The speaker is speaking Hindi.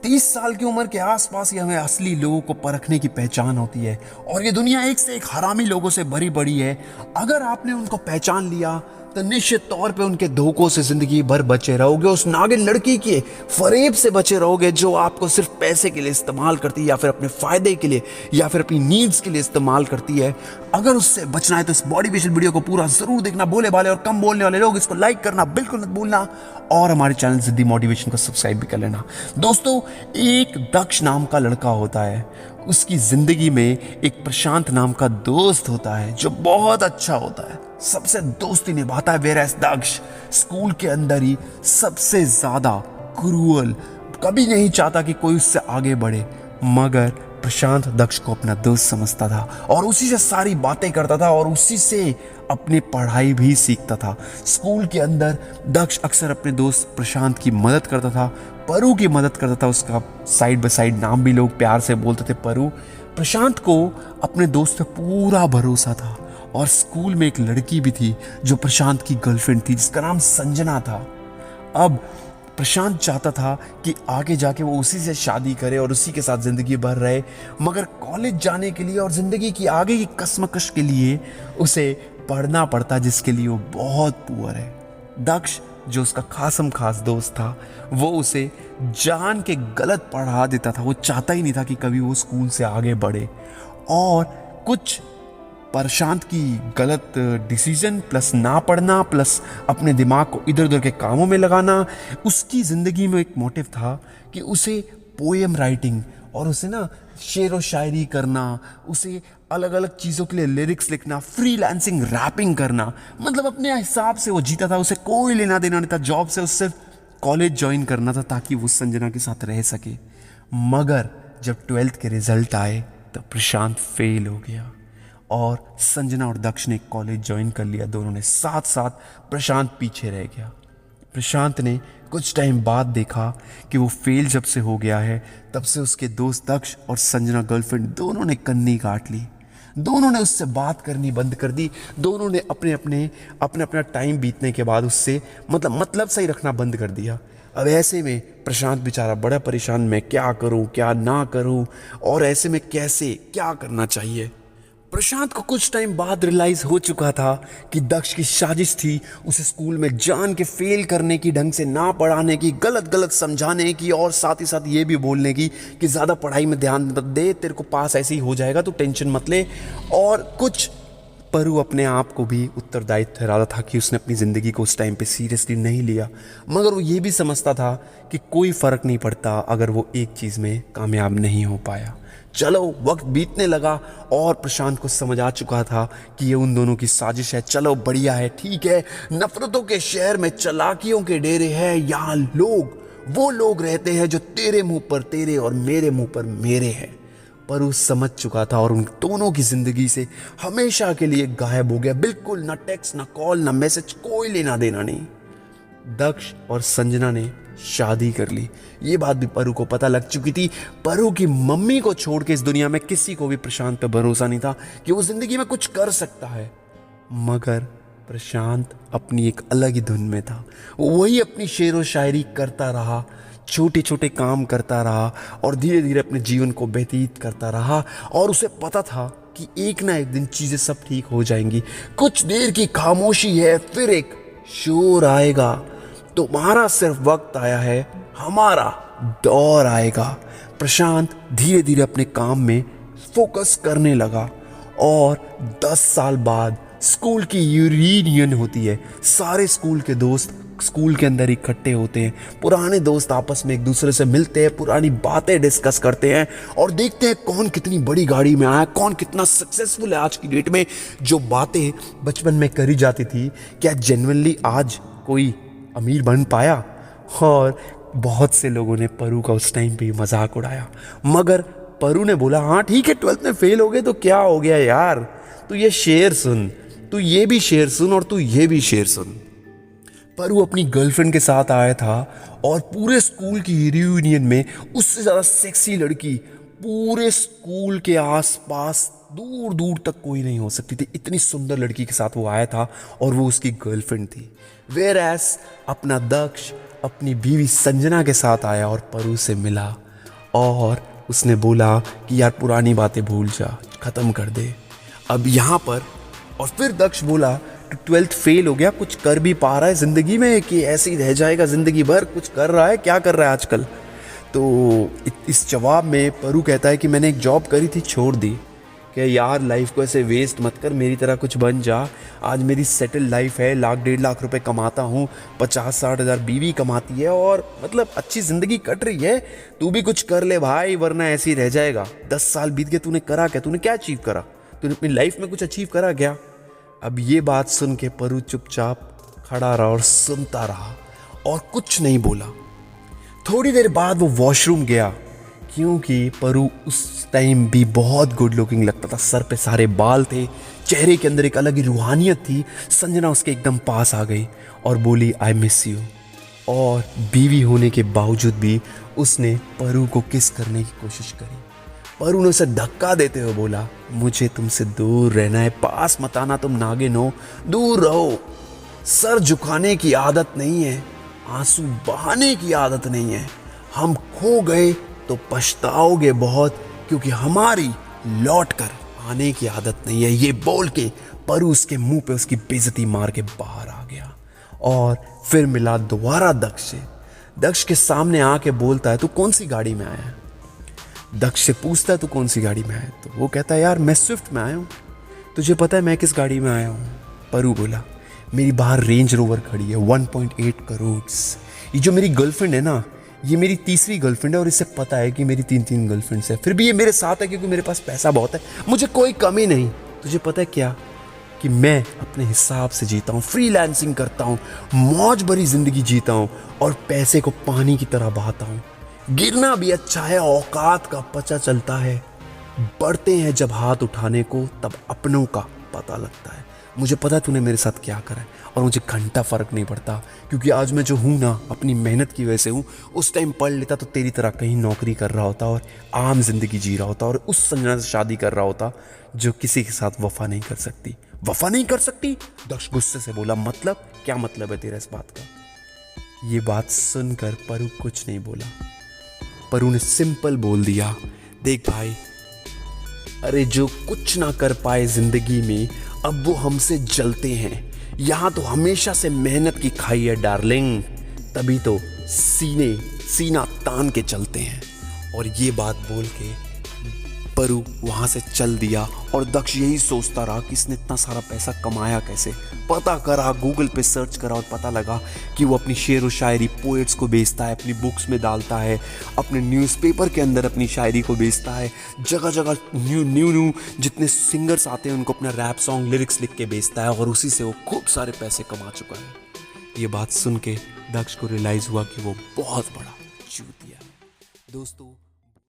30 साल की उम्र के आसपास ही हमें असली लोगों को परखने की पहचान होती है और ये दुनिया एक से एक हरामी लोगों से भरी पड़ी है। अगर आपने उनको पहचान लिया तो निश्चित तौर पे उनके धोखों से जिंदगी भर बचे रहोगे, उस नागिन लड़की के फरेब से बचे रहोगे जो आपको सिर्फ पैसे के लिए इस्तेमाल करती है या फिर अपने फायदे के लिए या फिर अपनी नीड्स के लिए इस्तेमाल करती है। अगर उससे बचना है तो इस बॉडी विजुअल वीडियो को पूरा जरूर देखना। बोले वाले और कम बोलने वाले लोग इसको लाइक करना बिल्कुल मत भूलना और हमारे चैनल जिद्दी मोटिवेशन को सब्सक्राइब भी कर लेना। दोस्तों, एक दक्ष नाम का लड़का होता है, उसकी जिंदगी में एक प्रशांत नाम का दोस्त होता है जो बहुत अच्छा होता है, सबसे दोस्ती निभाता है। वेरएस दक्ष स्कूल के अंदर ही सबसे ज्यादा क्रूअल, कभी नहीं चाहता कि कोई उससे आगे बढ़े, मगर प्रशांत दक्ष को अपना दोस्त समझता था और उसी से सारी बातें करता था और उसी से अपनी पढ़ाई भी सीखता था। स्कूल के अंदर दक्ष अक्सर अपने दोस्त प्रशांत की मदद करता था, परू की मदद करता था। उसका साइड बाय साइड नाम भी लोग प्यार से बोलते थे परू। प्रशांत को अपने दोस्त पे पूरा भरोसा था और स्कूल में एक लड़की भी थी जो प्रशांत की गर्लफ्रेंड थी जिसका नाम संजना था। अब प्रशांत चाहता था कि आगे जाके वो उसी से शादी करे और उसी के साथ जिंदगी भर रहे, मगर कॉलेज जाने के लिए और जिंदगी की आगे की कश्मकश के लिए उसे पढ़ना पड़ता, जिसके लिए वो बहुत पुअर है। दक्ष जो उसका खासम खास दोस्त था वो उसे जान के गलत पढ़ा देता था। वो चाहता ही नहीं था कि कभी वो स्कूल से आगे बढ़े और कुछ प्रशांत की गलत डिसीजन प्लस ना पढ़ना प्लस अपने दिमाग को इधर उधर के कामों में लगाना, उसकी ज़िंदगी में एक मोटिव था कि उसे पोएम राइटिंग और उसे ना शेर व शायरी करना, उसे अलग अलग चीज़ों के लिए लिरिक्स लिखना, फ्रीलांसिंग रैपिंग करना, मतलब अपने हिसाब से वो जीता था। उसे कोई लेना देना नहीं था जॉब से, उससे कॉलेज ज्वाइन करना था ताकि वो संजना के साथ रह सके। मगर जब 12th के रिजल्ट आए तो प्रशांत फेल हो गया और संजना और दक्ष ने कॉलेज ज्वाइन कर लिया। दोनों ने साथ साथ, प्रशांत पीछे रह गया। प्रशांत ने कुछ टाइम बाद देखा कि वो फेल जब से हो गया है तब से उसके दोस्त दक्ष और संजना गर्लफ्रेंड दोनों ने कन्नी काट ली। दोनों ने उससे बात करनी बंद कर दी। दोनों ने अपने अपना टाइम बीतने के बाद उससे मतलब सही रखना बंद कर दिया। अब ऐसे में प्रशांत बेचारा बड़ा परेशान, मैं क्या करूं क्या ना करूं और ऐसे में कैसे क्या करना चाहिए। प्रशांत को कुछ टाइम बाद रियलाइज हो चुका था कि दक्ष की साजिश थी उसे स्कूल में जान के फेल करने की, ढंग से ना पढ़ाने की, गलत गलत समझाने की और साथ ही साथ ये भी बोलने की कि ज़्यादा पढ़ाई में ध्यान मत दे, तेरे को पास ऐसे ही हो जाएगा, तो टेंशन मत ले। और कुछ परू अपने आप को भी उत्तरदायी ठहराता था कि उसने अपनी ज़िंदगी को उस टाइम पे सीरियसली नहीं लिया, मगर वो ये भी समझता था कि कोई फ़र्क नहीं पड़ता अगर वो एक चीज़ में कामयाब नहीं हो पाया। चलो, वक्त बीतने लगा और प्रशांत को समझ आ चुका था कि ये उन दोनों की साजिश है। चलो बढ़िया है, ठीक है, नफरतों के शहर में चालाकियों के डेरे हैं, यहाँ वो लोग रहते हैं जो तेरे मुंह पर तेरे और मेरे मुंह पर मेरे हैं। पर वो समझ चुका था और उन दोनों की जिंदगी से हमेशा के लिए गायब हो गया। बिल्कुल ना टेक्स्ट ना कॉल ना मैसेज, कोई लेना देना नहीं। दक्ष और संजना ने शादी कर ली। ये बात भी परू को पता लग चुकी थी। परू की मम्मी को छोड़ के इस दुनिया में किसी को भी प्रशांत पर भरोसा नहीं था कि वो जिंदगी में कुछ कर सकता है, मगर प्रशांत अपनी एक अलग ही धुन में था। वही अपनी शेर व शायरी करता रहा, छोटे छोटे काम करता रहा और धीरे धीरे अपने जीवन को व्यतीत करता रहा और उसे पता था कि एक ना एक दिन चीजें सब ठीक हो जाएंगी। कुछ देर की खामोशी है, फिर एक शोर आएगा। तुम्हारा सिर्फ वक्त आया है, हमारा दौर आएगा। प्रशांत धीरे धीरे अपने काम में फोकस करने लगा और 10 साल बाद स्कूल की यूनियन होती है। सारे स्कूल के दोस्त स्कूल के अंदर इकट्ठे होते हैं। पुराने दोस्त आपस में एक दूसरे से मिलते हैं, पुरानी बातें डिस्कस करते हैं और देखते हैं कौन कितनी बड़ी गाड़ी में आया, कौन कितना सक्सेसफुल है आज की डेट में। जो बातें बचपन में करी जाती थी, क्या जेन्युइनली आज कोई अमीर बन पाया? और बहुत से लोगों ने परू का उस टाइम पे मजाक उड़ाया, मगर परू ने बोला, हाँ ठीक है, 12th में फेल हो गए तो क्या हो गया यार, तू ये शेर सुन, तू ये भी शेर सुन और तू ये भी शेर सुन। परू अपनी गर्लफ्रेंड के साथ आया था और पूरे स्कूल की रियूनियन में उससे ज़्यादा सेक्सी लड़की पूरे स्कूल के आसपास दूर दूर तक कोई नहीं हो सकती थी। इतनी सुंदर लड़की के साथ वो आया था और वो उसकी गर्लफ्रेंड थी। वेयर एस अपना दक्ष अपनी बीवी संजना के साथ आया और परू से मिला। और उसने बोला कि यार पुरानी बातें भूल जा, ख़त्म कर दे अब यहाँ पर। और फिर दक्ष बोला तो 12th फेल हो गया, कुछ कर भी पा रहा है ज़िंदगी में कि ऐसे ही रह जाएगा ज़िंदगी भर, कुछ कर रहा है, क्या कर रहा है आजकल? तो इस जवाब में परू कहता है कि मैंने एक जॉब करी थी, छोड़ दी। कि यार लाइफ को ऐसे वेस्ट मत कर, मेरी तरह कुछ बन जा। आज मेरी सेटल लाइफ है, 1,00,000-1,50,000 रुपए कमाता हूँ, 50-60 हज़ार बीवी कमाती है और मतलब अच्छी ज़िंदगी कट रही है। तू भी कुछ कर ले भाई, वरना ऐसे ही रह जाएगा। 10 साल बीत गए, तूने करा क्या? तूने क्या अचीव करा? तूने अपनी लाइफ में कुछ अचीव करा क्या? अब ये बात सुन के परू चुपचाप खड़ा रहा और सुनता रहा और कुछ नहीं बोला। थोड़ी देर बाद वो वॉशरूम गया, क्योंकि परू उस टाइम भी बहुत गुड लुकिंग लगता था। सर पे सारे बाल थे, चेहरे के अंदर एक अलग ही रूहानियत थी। संजना उसके एकदम पास आ गई और बोली आई मिस यू। और बीवी होने के बावजूद भी उसने परू को किस करने की कोशिश करी। परू ने उसे धक्का देते हुए बोला मुझे तुमसे दूर रहना है, पास मत आना, तुम नागिन हो, दूर रहो। सर झुकाने की आदत नहीं है, आंसू बहाने की आदत नहीं है। हम खो गए तो पछताओगे बहुत, क्योंकि हमारी लौट कर आने की आदत नहीं है। ये बोल के परू उसके मुंह पे उसकी बेइज्जती मार के बाहर आ गया और फिर मिला दोबारा दक्ष से। दक्ष के सामने आके बोलता है तू कौन सी गाड़ी में आया है? दक्ष से पूछता है तू कौन सी गाड़ी में आया है? तो वो कहता है यार मैं स्विफ्ट में आया हूँ। तुझे पता है मैं किस गाड़ी में आया हूँ? परू बोला मेरी बाहर रेंज रोवर खड़ी है 1.8 करोड़। ये जो मेरी गर्लफ्रेंड है ना, ये मेरी तीसरी गर्लफ्रेंड है और इसे पता है कि मेरी 3 गर्लफ्रेंड्स है, फिर भी ये मेरे साथ है क्योंकि मेरे पास पैसा बहुत है, मुझे कोई कमी नहीं। तुझे पता है क्या कि मैं अपने हिसाब से जीता हूँ, फ्रीलांसिंग करता हूँ, मौज भरी जिंदगी जीता हूँ और पैसे को पानी की तरह बहाता हूँ। गिरना भी अच्छा है, औकात का पता चलता है। बढ़ते हैं जब हाथ उठाने को तब अपनों का पता लगता है। मुझे पता है तूने मेरे साथ क्या करा है और मुझे घंटा फ़र्क नहीं पड़ता, क्योंकि आज मैं जो हूँ ना अपनी मेहनत की वजह से हूँ। उस टाइम पढ़ लेता तो तेरी तरह कहीं नौकरी कर रहा होता और आम जिंदगी जी रहा होता और उस संजना से शादी कर रहा होता जो किसी के साथ वफा नहीं कर सकती। वफा नहीं कर सकती? दक्ष गुस्से से बोला मतलब क्या मतलब है तेरा इस बात का? ये बात सुनकर परू कुछ नहीं बोला। परू ने सिंपल बोल दिया देख भाई, अरे जो कुछ ना कर पाए जिंदगी में अब वो हमसे जलते हैं। यहाँ तो हमेशा से मेहनत की खाई है डार्लिंग, तभी तो सीना तान के चलते हैं। और ये बात बोल के परू वहाँ से चल दिया और दक्ष यही सोचता रहा कि इसने इतना सारा पैसा कमाया कैसे। पता करा, गूगल पे सर्च करा और पता लगा कि वो अपनी शेर व शायरी पोएट्स को बेचता है, अपनी बुक्स में डालता है, अपने न्यूज़पेपर के अंदर अपनी शायरी को बेचता है, जगह जगह न्यू जितने सिंगर्स आते हैं उनको अपना रैप सॉन्ग लिरिक्स लिख के बेचता है और उसी से वो खूब सारे पैसे कमा चुका है। ये बात सुन के दक्ष को रियलाइज़ हुआ कि वो बहुत बड़ा चूतिया है। दोस्तों